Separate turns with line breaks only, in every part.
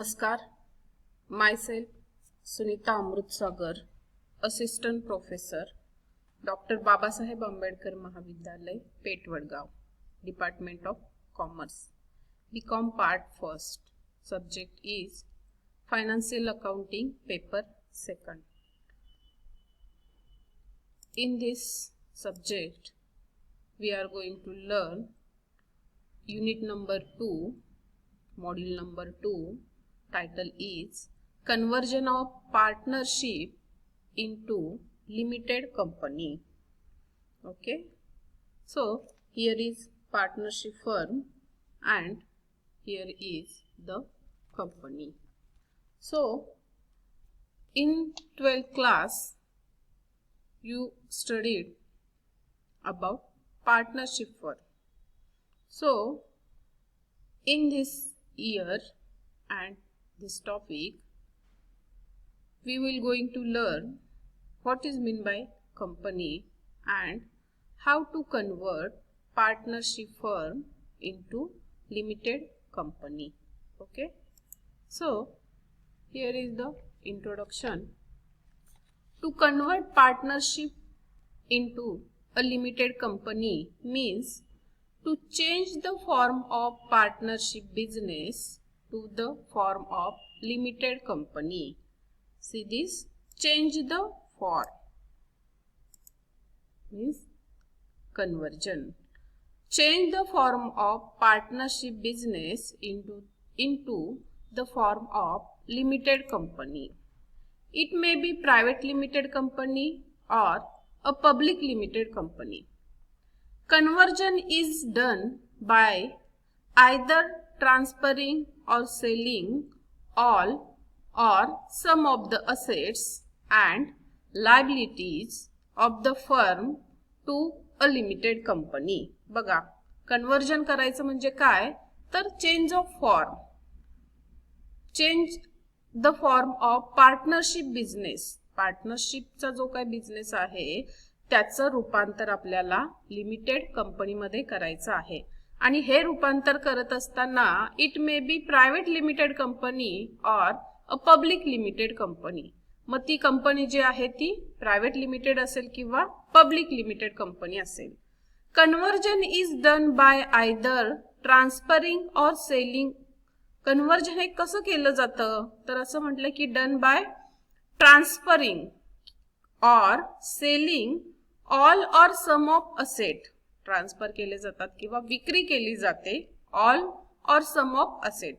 नमस्कार. Myself Sunita Amrutsagar, Assistant Professor, Dr. Babasaheb Ambedkar महाविद्यालय पेठ Vadgaon, Department of Commerce. BCom Part First. Subject is Financial Accounting, Paper Second. In this subject, we are going to learn Unit number 2, Module number 2. Title is Conversion of Partnership into Limited Company. Okay, so here is partnership firm and here is the company. So in 12th class you studied about partnership firm. So in this year and this topic we will going to learn what is meant by company and how to convert partnership firm into limited company. Okay, so here is the introduction. To convert partnership into a limited company means to change the form of partnership business to the form of limited company. See this, change the form means conversion. Change the form of partnership business into the form of limited company. It may be private limited company or a public limited company. Conversion is done by either transferring or selling all or some of the assets and liabilities of the firm to a limited company. बघा, conversion करायचं म्हणजे काय तर change of form, change the form of partnership business. पार्टनरशिपचा जो काय business आहे त्याचं रूपांतर आपल्याला लिमिटेड कंपनीमध्ये करायचं आहे. आणि हे रूपांतर करत असताना it may be private limited company और अ पब्लिक लिमिटेड कंपनी. मग ती कंपनी जी आहे ती प्रायव्हेट लिमिटेड असेल किंवा पब्लिक लिमिटेड कंपनी असेल. Conversion is done by either transferring और सेलिंग. कन्वर्जन हे कसं केलं जातं तर असं म्हटलं की डन बाय ट्रान्सफरिंग और सेलिंग ऑल और सम ऑफ असेट. ट्रान्सफर केले जातात किंवा विक्री केली जाते ऑल और सम ऑफ असेट,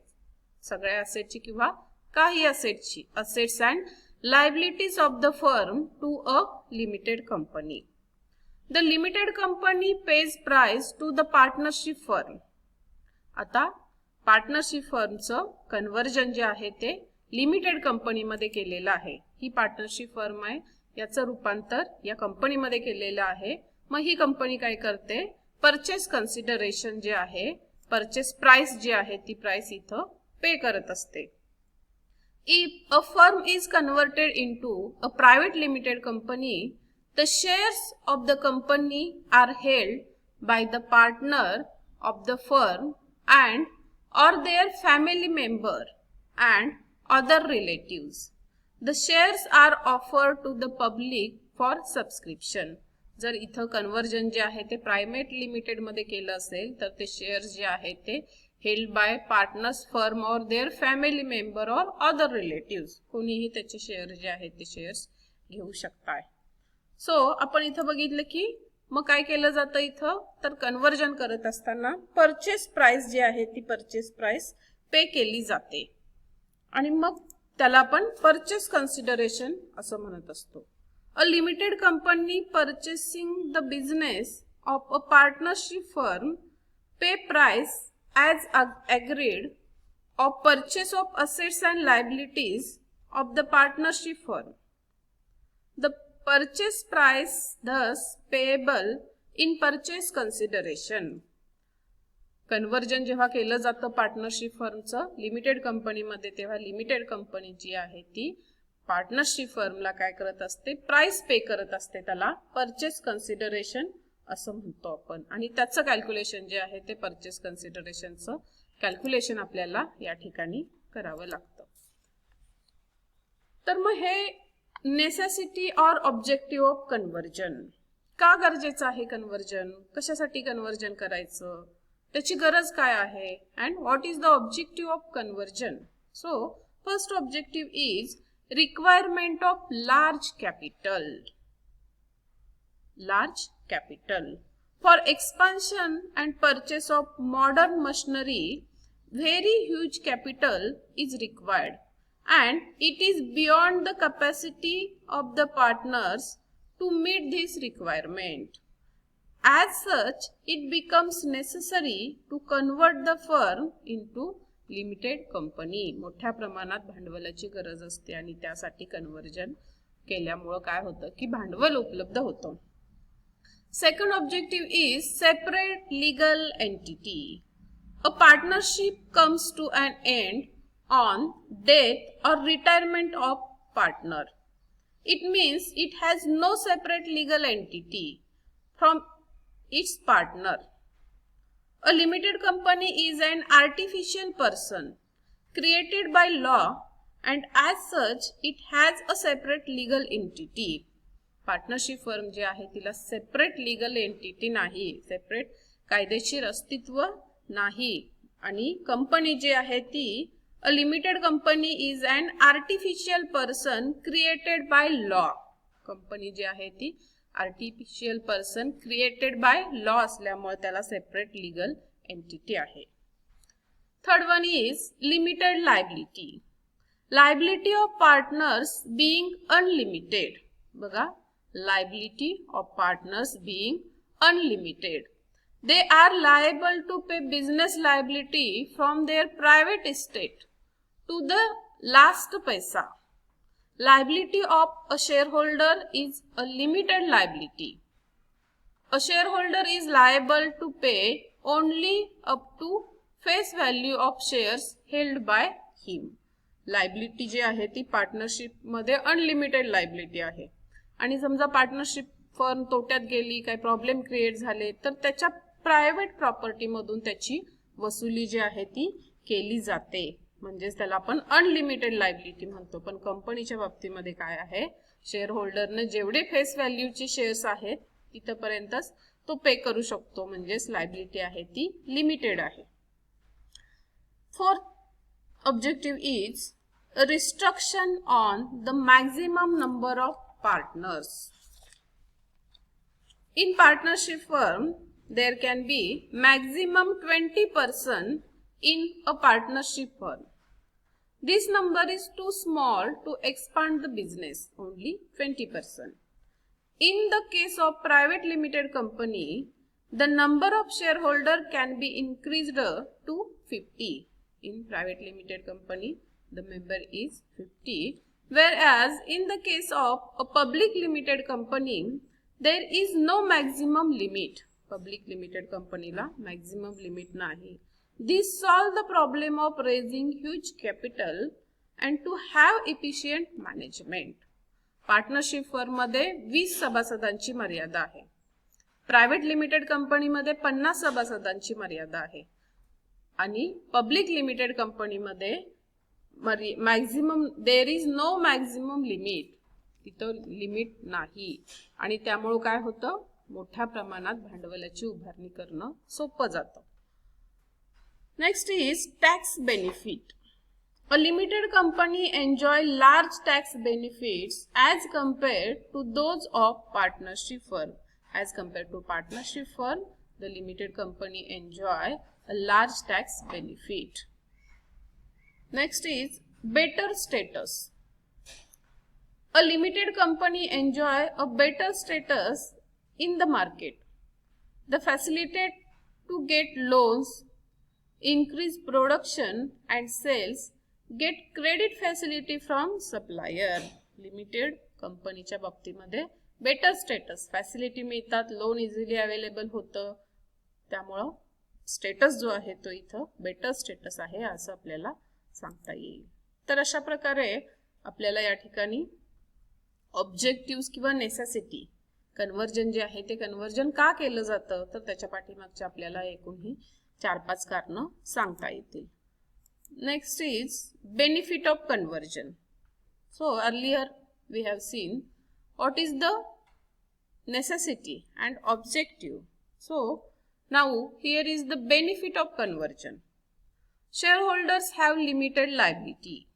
सगळ्या असेटची किंवा काही असेटची, assets and liabilities of the firm to a limited company. The limited company pays price to the partnership firm. आता पार्टनरशिप फर्मचं कन्वर्जन जे आहे ते लिमिटेड कंपनीमध्ये केलेलं आहे. ही पार्टनरशिप फर्म आहे, याचं रूपांतर या कंपनीमध्ये केलेलं आहे. मग ही कंपनी काय करते, परचेस कन्सिडरेशन जे आहे, परचेस प्राइस जी आहे ती प्राइस इथं पे करत असते. If a firm is converted into a private limited company, the shares of the company are held by the partner of the firm and or their family member and other relatives. The shares are offered to the public for subscription. जर इथं conversion जे आहे ते private limited मध्ये केलं असेल तर ते शेअर्स जे आहे ते हेल्ड बाय पार्टनर्स फर्म और देअर फॅमिली मेंबर और अदर रिलेटिव्स. कोणीही त्याचे शेअर जे आहेत ते शेअर्स घेऊ शकताय. सो आपण इथं बघितलं की मग काय केलं जातं इथं तर कन्वर्जन करत असताना परचेस प्राइस जी आहे ती परचेस प्राइस पे केली जाते आणि मग त्याला आपण परचेस कन्सिडरेशन असं म्हणत असतो. अ limited company purchasing the business of a partnership firm pay price as agreed of purchase of assets and liabilities of the partnership firm. The purchase price thus payable in purchase consideration. Conversion जेव्हा केलं जातं partnership फर्मचं limited कंपनीमध्ये तेव्हा limited company जी आहे ती partnership फर्मला काय करत असते, प्राइस पे करत असते. त्याला परचेस कन्सिडरेशन असं म्हणतो आपण. आणि त्याचं कॅल्क्युलेशन जे आहे ते परचेस कन्सिडरेशनचं कॅल्क्युलेशन आपल्याला या ठिकाणी करावं लागतं. तर मग हे नेसेसिटी और ऑब्जेक्टिव्ह ऑफ कन्वर्जन, का गरजेचं आहे कन्वर्जन, कशासाठी कन्वर्जन करायचं, त्याची गरज काय आहे, and what is the objective of conversion. So first objective is requirement of large capital. Large capital for expansion and purchase of modern machinery. Very huge capital is required and it is beyond the capacity of the partners to meet this requirement. As such, it becomes necessary to convert the firm into limited company. मोठ्या प्रमाणात भांडवलाची गरज असते आणि त्यासाठी conversion केल्यामुळे काय होतं की भांडवल उपलब्ध होतं. Second objective is separate legal entity. A partnership comes to an end on death or retirement of partner. It means it has no separate legal entity from its partner. A limited company is an artificial person created by law and as such it has a separate legal entity. Partnership firm जी आहे तिला separate legal entity नाही, separate कायदेशीर अस्तित्व नाही. आणि company जी आहे ती a limited company is an artificial person created by law. Company जी आहे ती artificial person created by law असल्यामुळे त्याला सेपरेट लीगल एंटिटी आहे. Third one is limited liability. Liability of partners being unlimited. बघा, liability of partners being unlimited. They are liable to pay business liability from their private estate to the last paisa. Liability of a shareholder is a limited liability. A shareholder is liable to pay only up to face value of shares held by him. Liability जी आहे ती partnership मध्ये unlimited liability आहे आणि समजा partnership firm तोट्यात गेली, काही problem create झाले तर त्याच्या प्रायव्हेट प्रॉपर्टी मधून त्याची वसुली जी आहे ती केली जाते, म्हणजेच त्याला आपण अनलिमिटेड लायबिलिटी म्हणतो. पण कंपनीच्या बाबतीमध्ये काय आहे, शेअर होल्डरने जेवढे फेस व्हॅल्यूचे शेअर्स आहेत तिथपर्यंतच तो पे करू शकतो, म्हणजेच लायबिलिटी आहे ती लिमिटेड आहे. Fourth objective is restriction on the maximum number of partners. In partnership firm, there can be maximum 20 person in a partnership firm. This number is too small to expand the business, only 20%. In the case of private limited company, the number of shareholder can be increased to 50. In private limited company, the member is 50. Whereas in the case of a public limited company, there is no maximum limit. Public limited company ला maximum limit नाही. This solve the problem of raising huge capital and to have efficient management. Partnership firm मध्ये 20 सभासदांची मर्यादा आहे. Private limited company मध्ये 50 सभासदांची मर्यादा आहे आणि पब्लिक लिमिटेड कंपनी मध्ये maximum there is no maximum limit, तिथं लिमिट नाही आणि त्यामुळे काय होतं, मोठ्या प्रमाणात भांडवलाची उभारणी करणं सोपं जातं. Next is tax benefit. A limited company enjoy large tax benefits as compared to those of partnership firm. As compared to partnership firm, the limited company enjoy a large tax benefit. Next is better status. A limited company enjoy a better status in the market. The facility to get loans, increase production and sales, get credit facility from supplier. Limited कंपनीच्या बाबतीमध्ये better status, facility मिळतात, loan easily available होतं, त्यामुळं status जो आहे तो इथं better status आहे असं आपल्याला सांगता येईल. तर अशा प्रकारे आपल्याला या ठिकाणी ऑब्जेक्टिव्ह किंवा नेसेसिटी कन्वर्जन जे आहे ते कन्वर्जन का केलं जातं तर त्याच्या पाठीमागचे आपल्याला एकूणही 4-5 कारणं सांगता येतील. Next is benefit of conversion. So earlier we have seen what is the necessity and objective. So now here is the benefit of conversion. Shareholders have limited liability.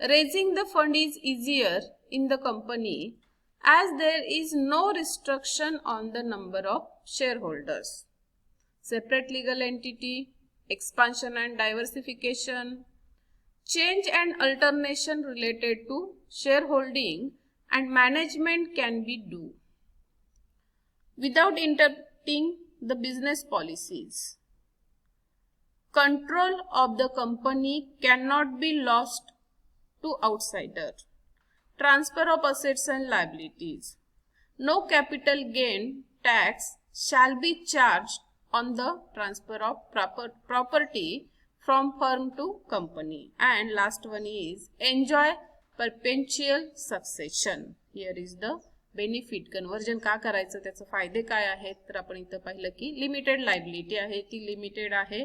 Raising the fund is easier in the company as there is no restriction on the number of shareholders. Separate legal entity, expansion and diversification, change and alternation related to shareholding and management can be done without interrupting the business policies. Control of the company cannot be lost to outsider. Transfer of assets and liabilities. No capital gain tax shall be charged on the transfer of property from firm to company. And last one is enjoy perpetual succession. Here is the benefit. Conversion का करायचं, त्याचे फायदे काय आहेत, तर आपण इथं पाहिलं की लिमिटेड लायबिलिटी आहे, ती लिमिटेड आहे.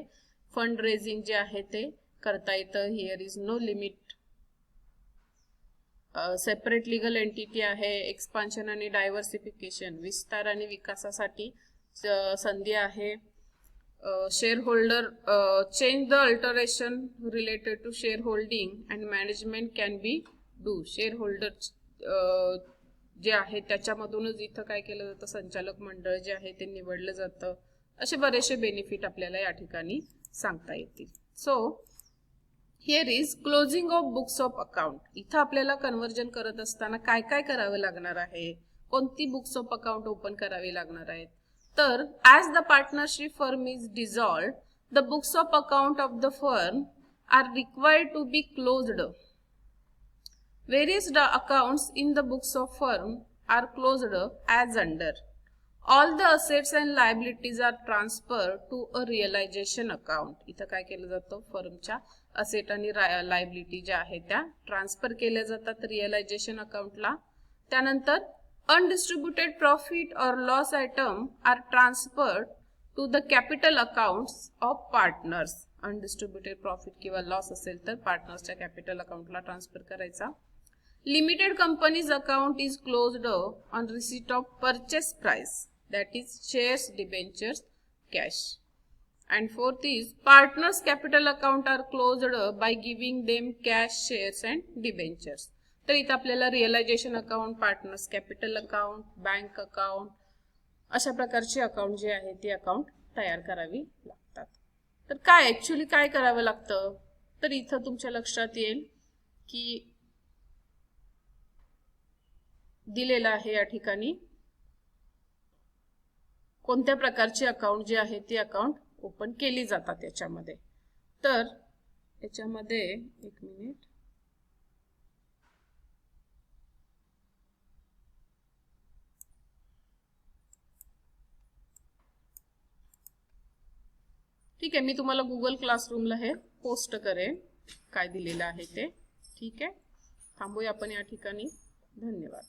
फंड रेझिंग जे आहे ते करता येतं. Here is no limit. Separate legal entity आहे. एक्सपान्शन आणि डायव्हर्सिफिकेशन, विस्तार आणि विकासासाठी संधी आहे. Share holder change the alteration related to share holding and management can be do. Share holder जे आहे त्याच्यामधूनच इथं काय केलं जातं, संचालक मंडळ जे आहे ते निवडलं जातं. असे बरेचसे बेनिफिट आपल्याला या ठिकाणी सांगता येतील. So here is closing of books of account. इथं आपल्याला कन्वर्जन करत असताना काय काय करावं लागणार आहे, कोणती बुक्स ऑफ अकाउंट ओपन करावी लागणार आहेत. तर as the partnership firm is dissolved, the books of account of the firm are required to be closed. Various accounts in the books of firm are closed as under. All the assets and liabilities are transferred to a realization account. इथं काय केलं जातं, फर्मच्या asset आणि liability ज्या आहेत त्या transfer केल्या जातात रिअलायझेशन अकाउंटला. त्यानंतर अनडिस्ट्रीब्युटेड प्रॉफिट और loss item are transferred to the capital accounts of partners. Undistributed profit किंवा लॉस असेल तर पार्टनर्सच्या कॅपिटल अकाउंटला ट्रान्सफर करायचा. Limited company's account is closed on receipt of purchase price, that is shares, debentures, cash. And fourth is partners capital account are closed by giving them cash, shares and debentures. तर इथं आपल्याला realisation account, partners capital account, bank account अशा प्रकारचे account जे आहे ते account तयार करावी लागतात. तर काय ऍक्च्युअली काय करावं लागतं, तर इथं तुमच्या लक्षात येईल की दिलेला आहे या ठिकाणी कोणत्या प्रकारचे अकाउंट जे आहे ते अकाउंट ओपन केली जातात याच्यामध्ये. तर याच्यामध्ये एक मिनिट, ठीक आहे, मी तुम्हाला गुगल क्लासरूमला हे पोस्ट करेन काय दिलेलं आहे ते. ठीक आहे, थांबूया आपण या ठिकाणी. धन्यवाद.